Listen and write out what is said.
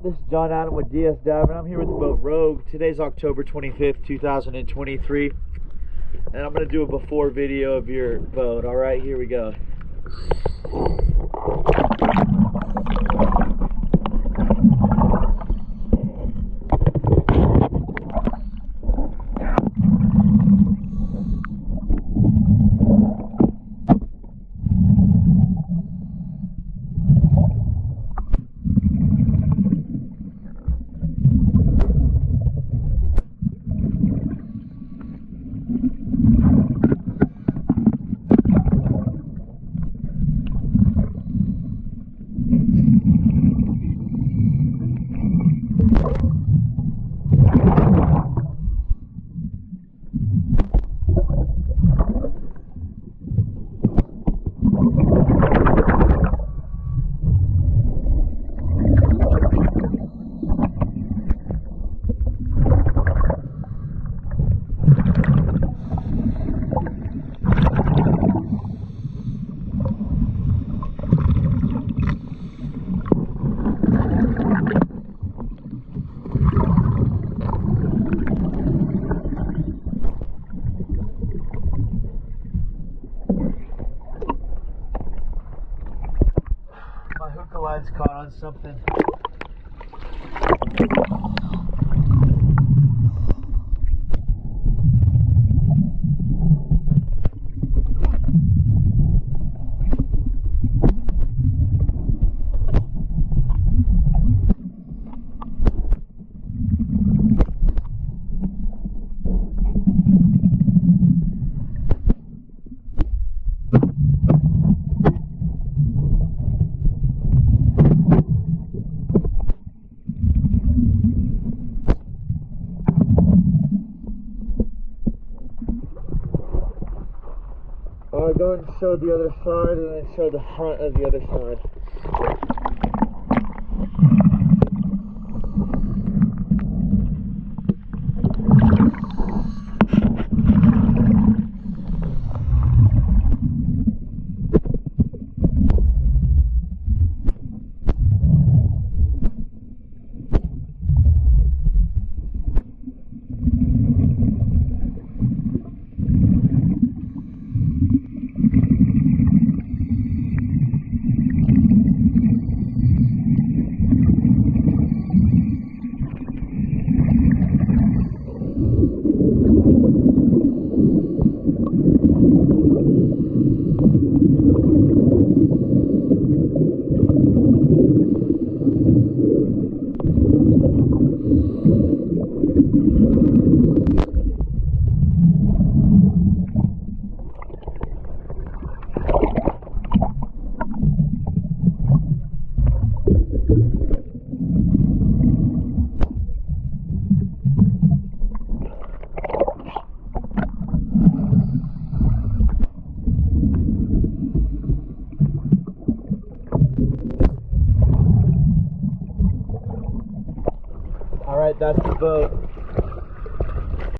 This is John Adam with DS Diving. I'm here with the boat Rouge. Today's October 25th, 2023. And I'm going to do a before video of your boat. Alright, here we go. My hookah line's caught on something. Alright, go ahead and show the other side and then show the front of the other side. Alright, that's the boat.